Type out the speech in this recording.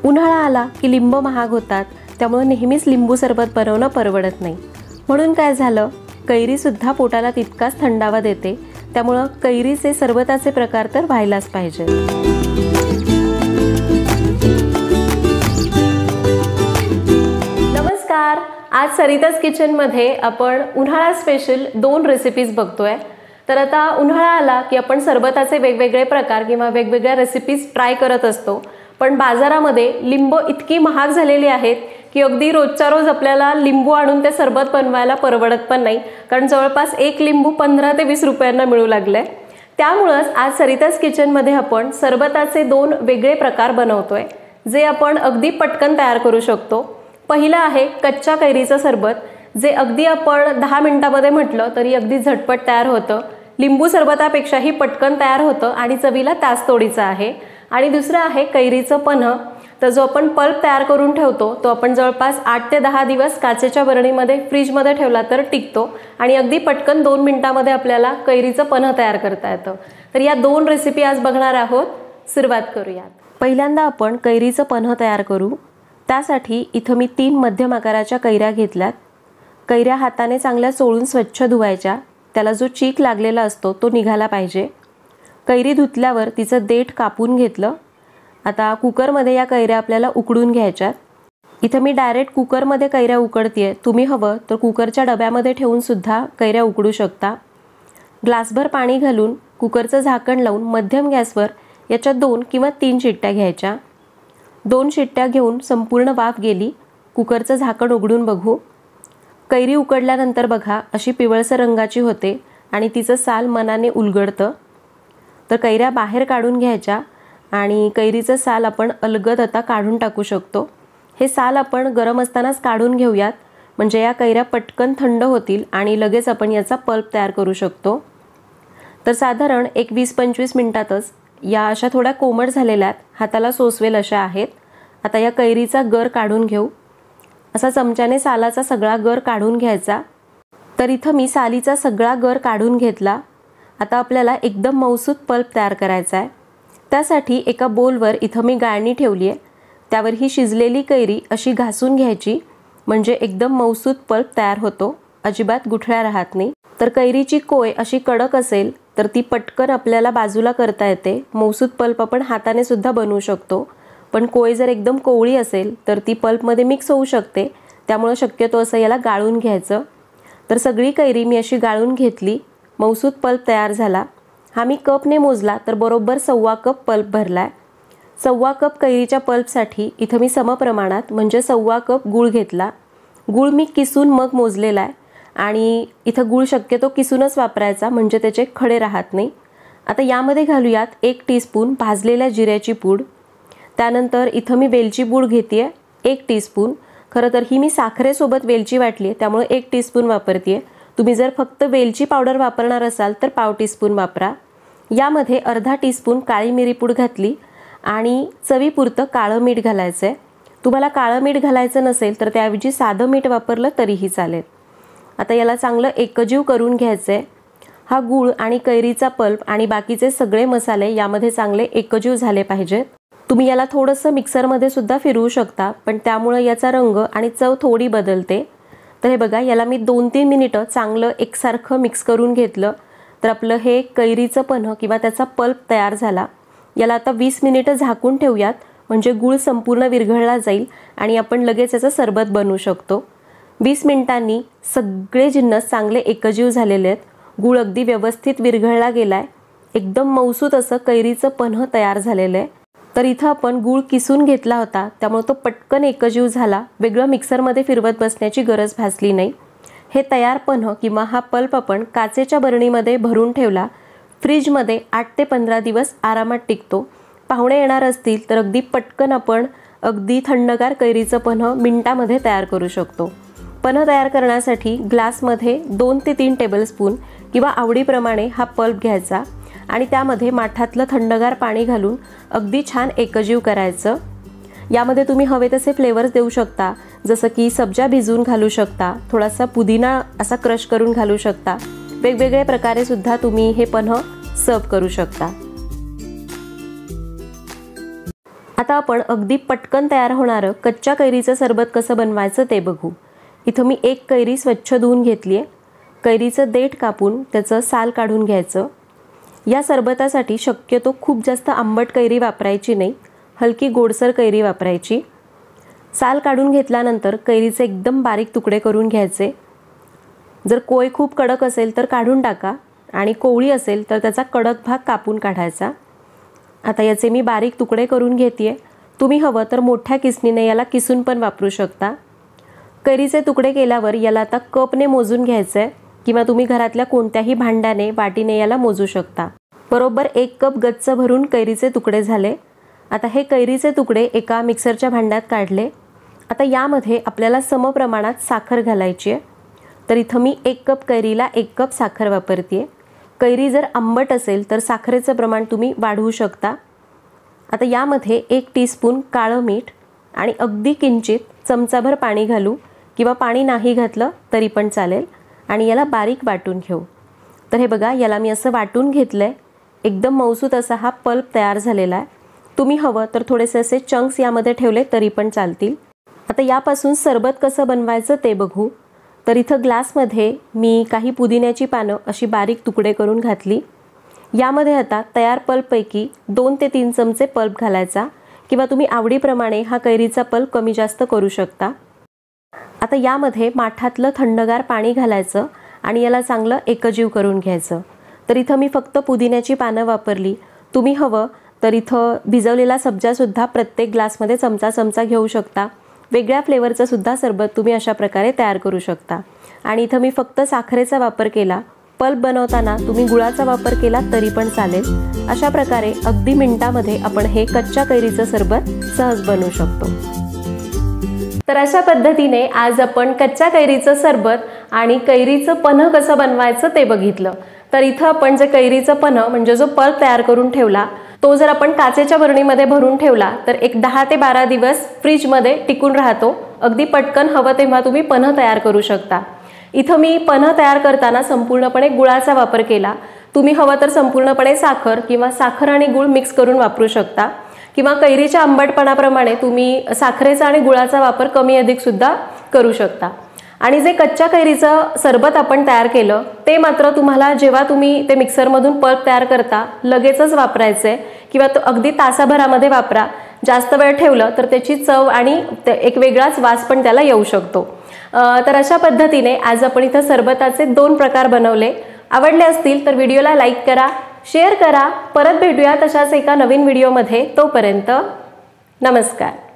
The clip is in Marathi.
उन्हाळा आला की लिंब महाग होतात, त्यामुळे नेहमीच लिंबू सरबत बनवणं परवडत नाही. म्हणून काय झालं, कैरीसुद्धा पोटाला तितकाच थंडावा देते. त्यामुळं कैरीचे सरबताचे प्रकार तर व्हायलाच पाहिजे. नमस्कार, आज सरिताज किचनमध्ये आपण उन्हाळा स्पेशल 2 रेसिपीज बघतोय. तर आता उन्हाळा आला की आपण सरबताचे वेगवेगळे प्रकार किंवा वेगवेगळ्या रेसिपीज ट्राय करत असतो. पण बाजारामध्ये लिंब इतकी महाग झालेली आहेत की अगदी रोजच्या रोज आपल्याला लिंबू आणून ते सरबत बनवायला परवडत पण नाही, कारण जवळपास एक लिंबू 15 ते 20 रुपयांना मिळू लागले. त्यामुळेच आज सरिताज किचनमध्ये आपण सरबताचे 2 वेगळे प्रकार बनवतोय, जे आपण अगदी पटकन तयार करू शकतो. पहिलं आहे कच्च्या कैरीचं सरबत, जे अगदी आपण 10 मिनिटांमध्ये म्हटलं तरी अगदी झटपट तयार होतं. लिंबू सरबतापेक्षाही पटकन तयार होतं आणि चवीला त्याच तोडीचं आहे. आणि दुसरं आहे कैरीचं पन्ह. तर जो आपण पल्प तयार करून ठेवतो तो आपण जवळपास 8 ते 10 दिवस काचेच्या बरणीमध्ये फ्रीजमध्ये ठेवला तर टिकतो आणि अगदी पटकन 2 मिनिटांमध्ये आपल्याला कैरीचं पन्ह तयार करता येतं. तर या 2 रेसिपी आज बघणार आहोत. सुरुवात करूयात. पहिल्यांदा आपण कैरीचं पन्ह तयार करू. त्यासाठी इथं मी 3 मध्यम आकाराच्या कैऱ्या घेतल्यात. कैऱ्या हाताने चांगल्या चोळून स्वच्छ धुवायच्या. त्याला जो चीक लागलेला असतो तो निघाला पाहिजे. कैरी धुतल्यावर तिचं देठ कापून घेतलं. आता कुकरमध्ये या कैऱ्या आपल्याला उकडून घ्यायच्यात. इथं मी डायरेक्ट कुकरमध्ये कैऱ्या उकडतीये. तुम्ही हवं तर कुकरच्या डब्यामध्ये ठेवून सुद्धा कैऱ्या उकडू शकता. ग्लासभर पाणी घालून कुकरचं झाकण लावून मध्यम गॅसवर याच्या 2 किंवा 3 शिट्ट्या घ्यायच्या. 2 शिट्ट्या घेऊन संपूर्ण वाफ गेली. कुकरचं झाकण उघडून बघू. कैरी उकडल्यानंतर बघा अशी पिवळसर रंगाची होते आणि तिचं साल मनाने उलगडतं. तर कैऱ्या बाहेर काढून घ्यायच्या आणि कैरीचं साल आपण अलगद आता काढून टाकू शकतो. हे साल आपण गरम असतानाच काढून घेऊयात, म्हणजे या कैऱ्या पटकन थंड होतील आणि लगेच आपण याचा पल्प तयार करू शकतो. तर साधारण एक 20-25 मिनिटातच या अशा थोड्या कोमट झालेल्या आहेत, हाताला सोसवेल अशा आहेत. आता या कैरीचा गर काढून घेऊ. असा चमच्याने सालाचा सगळा गर काढून घ्यायचा. तर इथं मी सालीचा सगळा गर काढून घेतला. आता आपल्याला एकदम मऊसूत पल्प तयार करायचा आहे. त्यासाठी एका बोलवर इथं मी गाळणी ठेवली आहे. त्यावर ही शिजलेली कैरी अशी घासून घ्यायची, म्हणजे एकदम मऊसूत पल्प तयार होतो. अजिबात गुठळ्या राहत नाही. तर कैरीची कोय अशी कडक असेल तर ती पटकन आपल्याला बाजूला करता येते. मऊसूत पल्प आपण हाताने सुद्धा बनवू शकतो. पण कोय जर एकदम कोवळी असेल तर ती पल्पमध्ये मिक्स होऊ शकते. त्यामुळे शक्यतो असं याला गाळून घ्यायचं. तर सगळी कैरी मी अशी गाळून घेतली. मऊसूत पल्प तयार झाला. हा मी कपने मोजला तर बरोबर 1.25 कप पल्प भरला आहे. 1.25 कप कैरीच्या पल्पसाठी इथं मी समप्रमाणात म्हणजे 1.25 कप गूळ घेतला. गूळ मी किसून मग मोजलेला आहे आणि इथं गूळ शक्यतो किसूनच वापरायचा, म्हणजे त्याचे खडे राहत नाही. आता यामध्ये घालूयात 1 टीस्पून भाजलेल्या जिऱ्याची पूड. त्यानंतर इथं मी वेलची पूड घेते आहे 1 टीस्पून. खरं तर ही मी साखरेसोबत वेलची वाटली आहे, त्यामुळे 1 टीस्पून वापरते आहे. तुम्ही जर फक्त वेलची पावडर वापरणार असाल तर पाव टीस्पून वापरा. यामध्ये अर्धा टीस्पून काळी मिरी पूड घातली आणि चवीपुरतं काळं मीठ घालायचं आहे. तुम्हाला काळं मीठ घालायचं नसेल तर त्याऐवजी साधं मीठ वापरलं तरीही चालेल. आता याला चांगलं एकजीव करून घ्यायचं आहे. हा गूळ आणि कैरीचा पल्प आणि बाकीचे सगळे मसाले यामध्ये चांगले एकजीव झाले पाहिजेत. तुम्ही याला थोडंसं मिक्सरमध्ये सुद्धा फिरवू शकता, पण त्यामुळे याचा रंग आणि चव थोडी बदलते. तर हे बघा, याला मी 2-3 मिनिटं चांगलं एकसारखं मिक्स करून घेतलं. तर आपलं हे कैरीचं पन्ह किंवा त्याचा पल्प तयार झाला. याला आता 20 मिनिटं झाकून ठेवूयात, म्हणजे गूळ संपूर्ण विरघळला जाईल आणि आपण लगेच याचं सरबत बनवू शकतो. 20 मिनिटांनी सगळे जिन्नस चांगले एकजीव झालेले आहेत. गूळ अगदी व्यवस्थित विरघळला गेला आहे. एकदम मऊसूत असं कैरीचं पन्ह तयार झालेलं आहे. तर इथं आपण गूळ किसून घेतला होता, त्यामुळे तो पटकन एकजीव झाला. वेगळं मिक्सरमध्ये फिरवत बसण्याची गरज भासली नाही. हे तयार पन्ह किंवा हा पल्प आपण काचेच्या बरणीमध्ये भरून ठेवला. फ्रीजमध्ये 8 ते 15 दिवस आरामात टिकतो. पाहुणे येणार असतील तर अगदी पटकन आपण अगदी थंडगार कैरीचं पन्ह मिनिटामध्ये तयार करू शकतो. पन्ह तयार करण्यासाठी ग्लासमध्ये 2 ते 3 टेबलस्पून किंवा आवडीप्रमाणे हा पल्प घ्यायचा आणि त्यामध्ये माठातलं थंडगार पाणी घालून अगदी छान एकजीव करायचं. यामध्ये तुम्ही हवे तसे फ्लेवर्स देऊ शकता, जसं की सब्जा भिजवून घालू शकता, थोडासा पुदिना असा क्रश करून घालू शकता. वेगवेगळ्या प्रकारे सुद्धा तुम्ही हे पन्ह सर्व करू शकता. आता आपण अगदी पटकन तयार होणारं कच्च्या कैरीचं सरबत कसं बनवायचं ते बघू। इथं मी एक कैरी स्वच्छ धुवून घेतली आहे। कैरीचं देठ कापून त्याचं साल काढून घ्यायचं। या सरबतासाठी शक्यतो खूप जास्त आंबट कैरी वापरायची नाही, हलकी गोडसर कैरी वापरायची। साल काढून घेतल्यानंतर कैरीचे एकदम बारीक तुकडे करून घ्यायचे। जर कोय खूप कडक असेल तर काढून टाका आणि कोवळी असेल तर त्याचा कडक भाग कापून काढायचा। आता याचे मी बारीक तुकडे करून घेतेय। तुम्ही हवं तर मोठ्या किसणीने याला किसून पण वापरू शकता। कैरीचे तुकडे केल्यावर याला आता कपने मोजून घ्यायचे किंवा तुम्ही घरातल्या कोणत्याही भांड्याने वाटीने याला मोजू शकता। बरोबर 1 कप गच्च भरून कैरीचे तुकडे झाले। आता हे कैरीचे तुकडे एका मिक्सरच्या भांड्यात काढले। आता यामध्ये आपल्याला समप्रमाणात साखर घालायची आहे। तर इथं मी 1 कप कैरीला 1 कप साखर वापरते। कैरी जर आंबट असेल तर साखरेचं प्रमाण तुम्ही वाढवू शकता। आता यामध्ये 1 टीस्पून काळं मीठ आणि अगदी किंचित चमचाभर पाणी घालू किंवा पाणी नाही घातलं तरी पण चालेल आणि याला बारीक वाटून घेऊ। तर हे बघा, याला मी असं वाटून घेतलंय। एकदम मऊसूत असा हा पल्प तयार झालेला आहे। तुम्ही हवं तर थोडेसे असे चंक्स यामध्ये ठेवले तरी पण चालतील। आता यापासून सरबत कसं बनवायचं ते बघू। तर इथं ग्लासमध्ये मी काही पुदिन्याची पानं अशी बारीक तुकडे करून घातली। यामध्ये आता तयार पल्पपैकी 2 ते 3 चमचे पल्प घालायचा किंवा तुम्ही आवडीप्रमाणे हा कैरीचा पल्प कमी जास्त करू शकता। आता यामध्ये माठातलं थंडगार पाणी घालायचं आणि याला चांगलं एकजीव करून घ्यायचं। तर इथं मी फक्त पुदिन्याची पानं वापरली। तुम्ही हवं तर इथं भिजवलेला सब्जा सुद्धा प्रत्येक ग्लासमध्ये चमचा घेऊ शकता। वेगळ्या फ्लेवरचं सुद्धा सरबत तुम्ही अशा प्रकारे तयार करू शकता। आणि इथं मी फक्त साखरेचा वापर केला। पल्प बनवताना तुम्ही गुळाचा वापर केला तरी पण चालेल। अशा प्रकारे अगदी मिनिटामध्ये आपण हे कच्च्या कैरीचं सरबत सहज बनवू शकतो। तर अशा पद्धतीने आज आपण कच्च्या कैरीचं सरबत आणि कैरीचं पन्ह कसं बनवायचं ते बघितलं। तर इथं आपण जे कैरीचं पन्ह म्हणजे जो पल्प तयार करून ठेवला तो जर आपण काचेच्या बरणीमध्ये भरून ठेवला तर एक 10 ते 12 दिवस फ्रीजमध्ये टिकून राहतो। अगदी पटकन हवं तेव्हा तुम्ही पन्ह तयार करू शकता। इथं मी पन्ह तयार करताना संपूर्णपणे गुळाचा वापर केला। तुम्ही हवं तर संपूर्णपणे साखर किंवा साखर आणि गुळ मिक्स करून वापरू शकता किंवा कैरीच्या आंबटपणाप्रमाणे तुम्ही साखरेचा आणि गुळाचा वापर कमी अधिक सुद्धा करू शकता। आणि जे कच्च्या कैरीचं सरबत आपण तयार केलं ते मात्र तुम्हाला जेव्हा तुम्ही ते मिक्सरमधून पल्प तयार करता लगेचच वापरायचे किंवा तो अगदी तासाभरामध्ये वापरा। जास्त वेळ ठेवलं तर त्याची चव आणि एक वेगळाच वास पण त्याला येऊ शकतो। तर अशा पद्धतीने आज आपण इथं सरबताचे 2 प्रकार बनवले। आवडले असतील तर व्हिडिओला लाईक करा, शेअर करा। परत भेटूया तशाच एका नवीन व्हिडिओमध्ये। तोपर्यंत नमस्कार।